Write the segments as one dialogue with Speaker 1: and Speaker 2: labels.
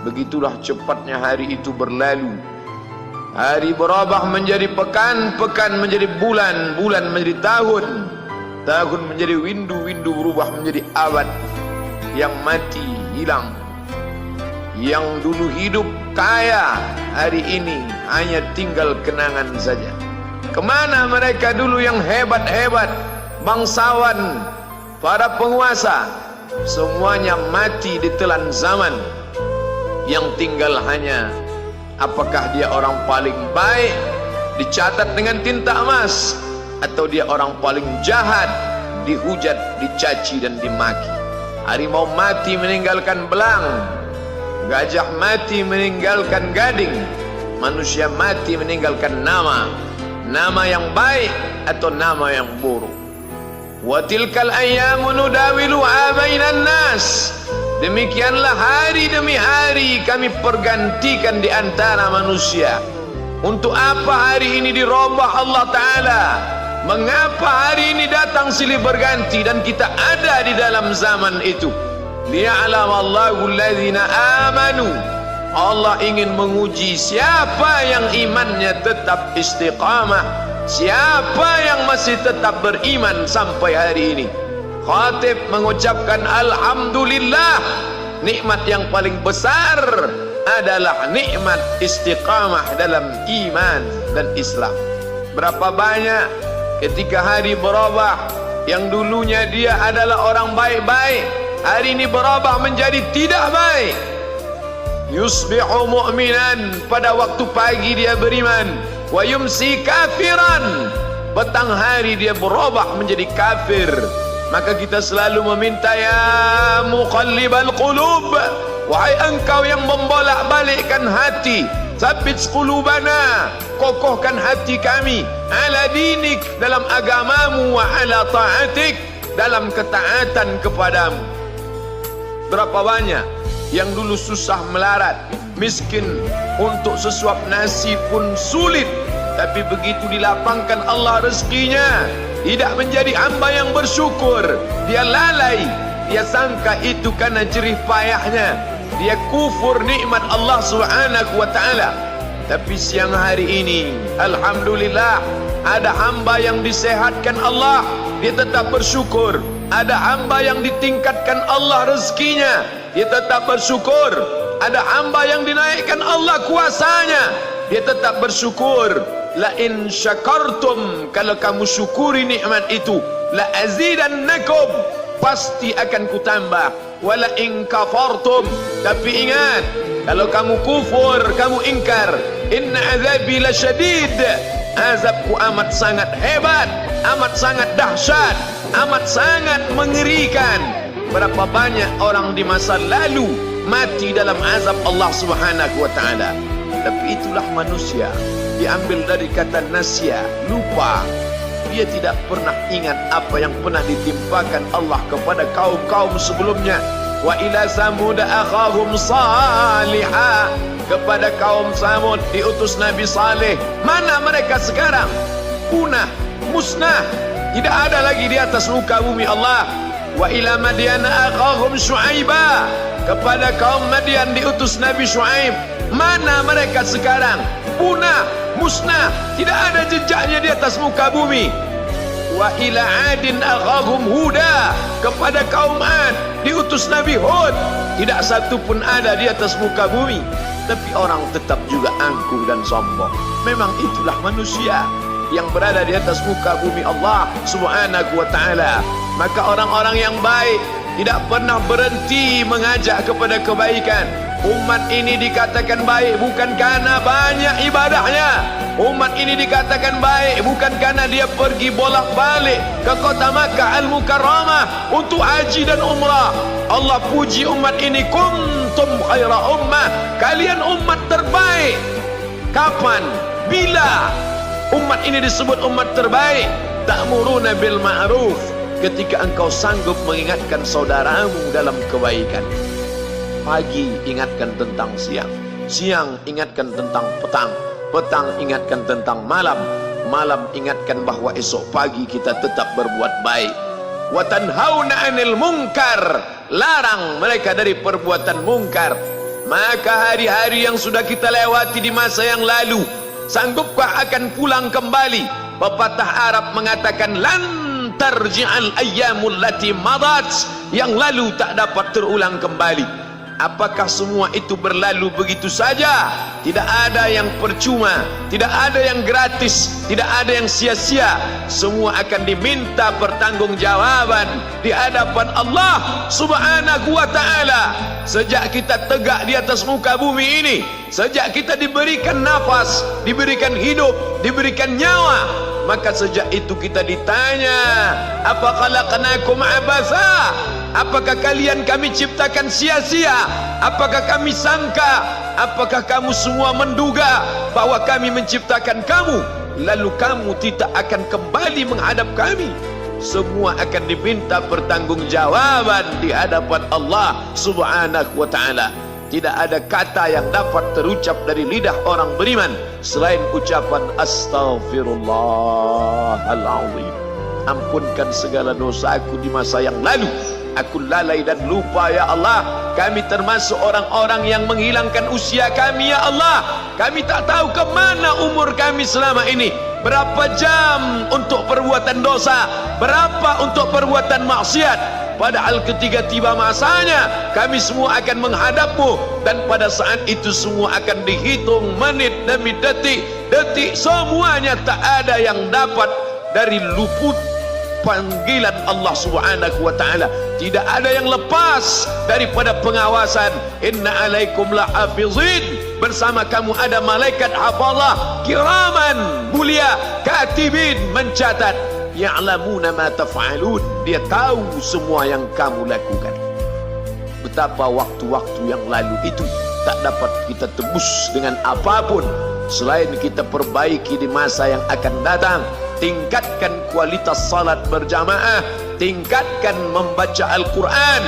Speaker 1: Begitulah cepatnya hari itu berlalu. Hari berubah menjadi pekan, pekan menjadi bulan, bulan menjadi tahun, tahun menjadi windu, windu berubah menjadi abad. Yang mati hilang, yang dulu hidup kaya, hari ini hanya tinggal kenangan saja. Kemana mereka dulu yang hebat-hebat, bangsawan, para penguasa? Semuanya mati ditelan zaman. Yang tinggal hanya apakah dia orang paling baik, dicatat dengan tinta emas, atau dia orang paling jahat, dihujat, dicaci dan dimaki. Harimau mati meninggalkan belang, gajah mati meninggalkan gading, manusia mati meninggalkan nama, nama yang baik atau nama yang buruk. Wa tilkal ayyamu nudawiluha bainan nas. Demikianlah hari demi hari kami pergantikan di antara manusia. Untuk apa hari ini dirubah Allah Ta'ala? Mengapa hari ini datang silih berganti dan kita ada di dalam zaman itu? Liya'lamallahu alladhina amanu. Allah ingin menguji siapa yang imannya tetap istiqamah, siapa yang masih tetap beriman sampai hari ini. Khatib mengucapkan alhamdulillah, nikmat yang paling besar adalah nikmat istiqamah dalam iman dan Islam. Berapa banyak ketika hari berubah, yang dulunya dia adalah orang baik-baik, hari ini berubah menjadi tidak baik. Yusbihu mu'minan, pada waktu pagi dia beriman, wa yumsi kafiran, petang hari dia berubah menjadi kafir. Maka kita selalu meminta, ya muqallibal qulub, wahai engkau yang membolak-balikkan hati, tsabbit qulubana, kokohkan hati kami, ala dinik, dalam agamamu, wa ala ta'atik, dalam ketaatan kepadamu. Berapa banyak yang dulu susah melarat, miskin, untuk sesuap nasi pun sulit, tapi begitu dilapangkan Allah rezekinya, tidak menjadi hamba yang bersyukur. Dia lalai, dia sangka itu karena jerih payahnya, dia kufur nikmat Allah Subhanahu wa ta'ala. Tapi siang hari ini alhamdulillah, ada hamba yang disehatkan Allah, dia tetap bersyukur. Ada hamba yang ditingkatkan Allah rezekinya, dia tetap bersyukur. Ada hamba yang dinaikkan Allah kuasanya, dia tetap bersyukur. La in syakartum, kalau kamu syukuri nikmat itu, la azidannakum, pasti akan kutambah. Wala in kafartum, tapi ingat, kalau kamu kufur, kamu ingkar, inna azabi lasyadid, azabku amat sangat hebat, amat sangat dahsyat, amat sangat mengerikan. Berapa banyak orang di masa lalu mati dalam azab Allah Subhanahu wa ta'ala. Tapi itulah manusia, diambil dari kata nasya, lupa. Dia tidak pernah ingat apa yang pernah ditimpakan Allah kepada kaum-kaum sebelumnya. Wa ila samud akhahum salihah, kepada kaum Samud diutus Nabi Saleh. Mana mereka sekarang? Punah, musnah, tidak ada lagi di atas muka bumi Allah. Wa ila Madyan akhahum Syuaiba, kepada kaum Madian diutus Nabi Syuaib. Mana mereka sekarang? Punah, musnah, tidak ada jejaknya di atas muka bumi. Wa ila Adin akhahum Huda, kepada kaum Ad diutus Nabi Hud. Tidak satu pun ada di atas muka bumi, tapi orang tetap juga angkuh dan sombong. Memang itulah manusia yang berada di atas muka bumi Allah Subhanahu wa ta'ala. Maka orang-orang yang baik tidak pernah berhenti mengajak kepada kebaikan. Umat ini dikatakan baik bukan karena banyak ibadahnya. Umat ini dikatakan baik bukan karena dia pergi bolak-balik ke kota Makkah Al-Mukarramah untuk haji dan umrah. Allah puji umat ini, kuntum khaira ummah, kalian umat terbaik. Kapan? Bila umat ini disebut umat terbaik? Ta'muruna bil ma'ruf, ketika engkau sanggup mengingatkan saudaramu dalam kebaikan. Pagi ingatkan tentang siang, siang ingatkan tentang petang, petang ingatkan tentang malam, malam ingatkan bahwa esok pagi kita tetap berbuat baik. Wa tanhauna 'anil munkar, larang mereka dari perbuatan mungkar. Maka hari-hari yang sudah kita lewati di masa yang lalu, sanggupkah akan pulang kembali? Pepatah Arab mengatakan lan tarji'al ayyamul lati madat, yang lalu tak dapat terulang kembali. Apakah semua itu berlalu begitu saja? Tidak ada yang percuma, tidak ada yang gratis, tidak ada yang sia-sia. Semua akan diminta pertanggungjawaban di hadapan Allah Subhanahu wa ta'ala. Sejak kita tegak di atas muka bumi ini, sejak kita diberikan nafas, diberikan hidup, diberikan nyawa, maka sejak itu kita ditanya, apa khalaqnakum abatha? Apakah kalian kami ciptakan sia-sia? Apakah kami sangka? Apakah kamu semua menduga bahwa kami menciptakan kamu lalu kamu tidak akan kembali menghadap kami? Semua akan diminta pertanggungjawaban di hadapan Allah Subhanahu wa ta'ala. Tidak ada kata yang dapat terucap dari lidah orang beriman selain ucapan astaghfirullahaladzim. Ampunkan segala dosaku di masa yang lalu. Aku lalai dan lupa ya Allah. Kami termasuk orang-orang yang menghilangkan usia kami ya Allah. Kami tak tahu ke mana umur kami selama ini. Berapa jam untuk perbuatan dosa, berapa untuk perbuatan maksiat. Padahal ketika tiba masanya, kami semua akan menghadapmu, dan pada saat itu semua akan dihitung menit demi detik. Detik semuanya tak ada yang dapat dari luput panggilan Allah Subhanahu wa ta'ala. Tidak ada yang lepas daripada pengawasan. Inna alaikum lahafizin. Bersama kamu ada malaikat hafazah kiraman mulia, katibin mencatat, ya'lamuna ma taf'alun. Dia tahu semua yang kamu lakukan. Betapa waktu-waktu yang lalu itu tak dapat kita tebus dengan apapun selain kita perbaiki di masa yang akan datang. Tingkatkan kualitas salat berjamaah, tingkatkan membaca Al-Quran.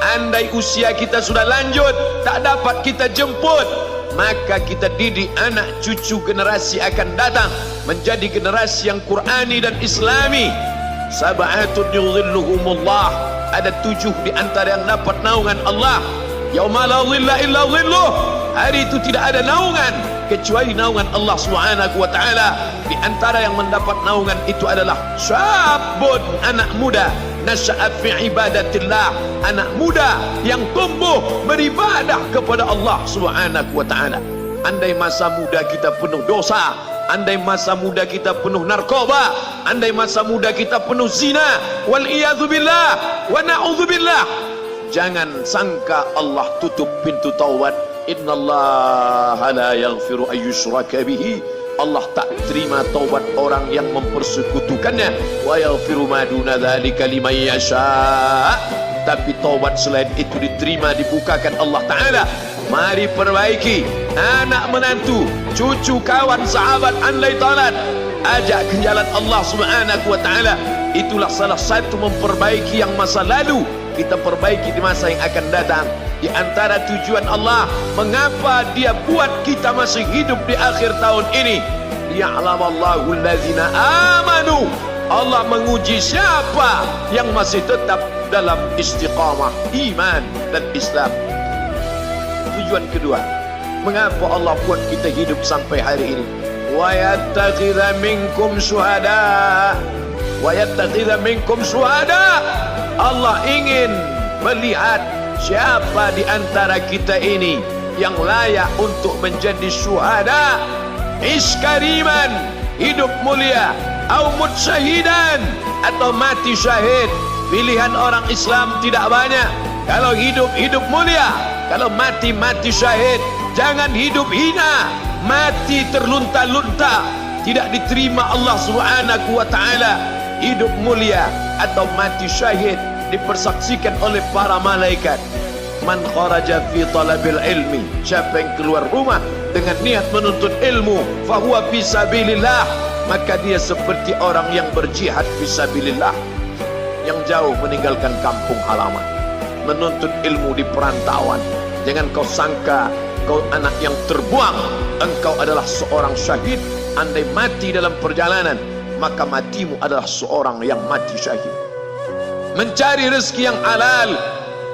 Speaker 1: Andai usia kita sudah lanjut, tak dapat kita jemput, maka kita didik anak cucu generasi akan datang menjadi generasi yang Qurani dan Islami. Sab'atun yudhilluhumullah, ada 7 di antara yang dapat naungan Allah. Yauma la dhilla illa dhilluh, hari itu tidak ada naungan kecuali naungan Allah Subhanahu wa ta'ala. Di antara yang mendapat naungan itu adalah syabun, anak muda, nasya'a fi ibadatillah, anak muda yang tumbuh beribadah kepada Allah Subhanahu wa ta'ala. Andai masa muda kita penuh dosa, andai masa muda kita penuh narkoba, andai masa muda kita penuh zina, wal iyadzubillah wa na'udzubillah, jangan sangka Allah tutup pintu taubat. Innallaha la yaghfiru ayyushraka bihi. Allah tak terima taubat orang yang mempersekutukannya. Wa yaghfiru ma duna dzalika liman yasha. Tapi taubat selain itu diterima, dibukakan Allah Ta'ala. Mari perbaiki anak menantu, cucu, kawan, sahabat, andai talat, ajak ke jalan Allah Subhanahu wa ta'ala. Itulah salah satu memperbaiki yang masa lalu, kita perbaiki di masa yang akan datang. Di antara tujuan Allah mengapa dia buat kita masih hidup di akhir tahun ini, ya'lamallahu allazina amanu. Allah menguji siapa yang masih tetap dalam istiqamah iman dan Islam. Tujuan kedua, mengapa Allah buat kita hidup sampai hari ini? Wa yattakhidha minkum syuhada, wa yattakhidha minkum syuhada. Allah ingin melihat siapa di antara kita ini yang layak untuk menjadi syuhada. Iskariman, hidup mulia, au mut syahidan, atau mati syahid. Pilihan orang Islam tidak banyak. Kalau hidup, hidup mulia. Kalau mati, mati syahid. Jangan hidup hina, mati terlunta-lunta, tidak diterima Allah Subhanahu wa ta'ala. Hidup mulia atau mati syahid dipersaksikan oleh para malaikat. Man kharaja fi talabil ilmi, siapa yang keluar rumah dengan niat menuntut ilmu, fahuwa fi sabilillah, maka dia seperti orang yang berjihad fi sabilillah, yang jauh meninggalkan kampung halaman, menuntut ilmu di perantauan. Jangan kau sangka kau anak yang terbuang, engkau adalah seorang syahid. Andai mati dalam perjalanan, maka matimu adalah seorang yang mati syahid. Mencari rezeki yang halal,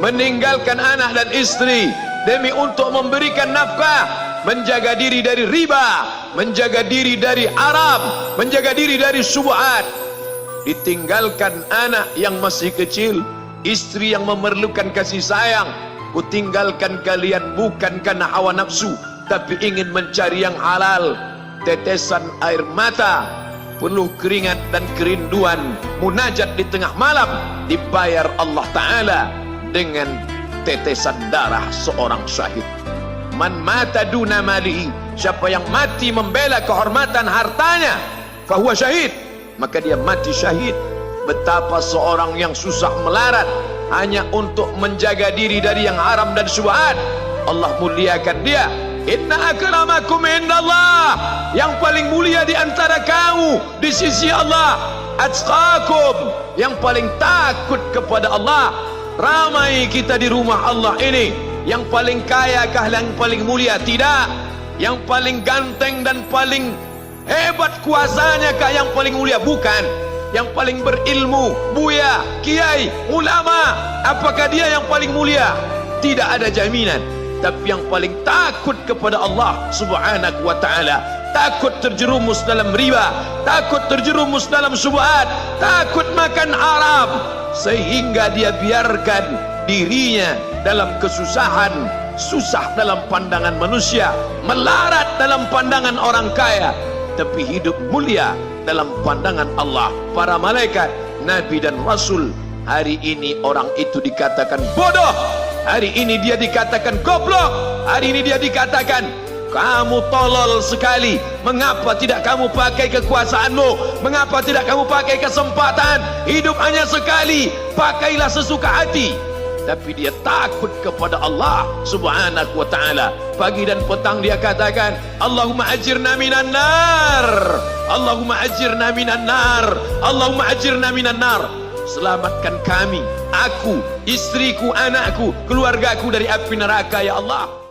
Speaker 1: meninggalkan anak dan istri, demi untuk memberikan nafkah, menjaga diri dari riba, menjaga diri dari haram, menjaga diri dari syubhat. Ditinggalkan anak yang masih kecil, istri yang memerlukan kasih sayang. Kutinggalkan kalian bukan karena hawa nafsu, tapi ingin mencari yang halal. Tetesan air mata, penuh keringat dan kerinduan, munajat di tengah malam, dibayar Allah Ta'ala dengan tetesan darah seorang syahid. Man mata duna malihi, siapa yang mati membela kehormatan hartanya, fahuwa syahid, maka dia mati syahid. Betapa seorang yang susah melarat hanya untuk menjaga diri dari yang haram dan syubhat, Allah muliakan dia. Inna akramakum indallah, yang paling mulia di antara kamu di sisi Allah, atqakum, yang paling takut kepada Allah. Ramai kita di rumah Allah ini, yang paling kaya kah yang paling mulia? Tidak. Yang paling ganteng dan paling hebat kuasanya kah yang paling mulia? Bukan. Yang paling berilmu, buya, kiai, ulama, apakah dia yang paling mulia? Tidak ada jaminan. Tapi yang paling takut kepada Allah Subhanahu wa ta'ala, takut terjerumus dalam riba, takut terjerumus dalam syubhat, takut makan haram, sehingga dia biarkan dirinya dalam kesusahan, susah dalam pandangan manusia, melarat dalam pandangan orang kaya, tapi hidup mulia dalam pandangan Allah, para malaikat, nabi dan rasul. Hari ini orang itu dikatakan bodoh, hari ini dia dikatakan goblok, hari ini dia dikatakan kamu tolol sekali. Mengapa tidak kamu pakai kekuasaanmu? Mengapa tidak kamu pakai kesempatan? Hidup hanya sekali, pakailah sesuka hati. Tapi dia takut kepada Allah Subhanahu wa ta'ala. Pagi dan petang dia katakan, Allahumma ajirna minan nar, Allahumma ajirna minan nar, Allahumma ajirna minan nar. Selamatkan kami, aku, istriku, anakku, keluargaku dari api neraka ya Allah.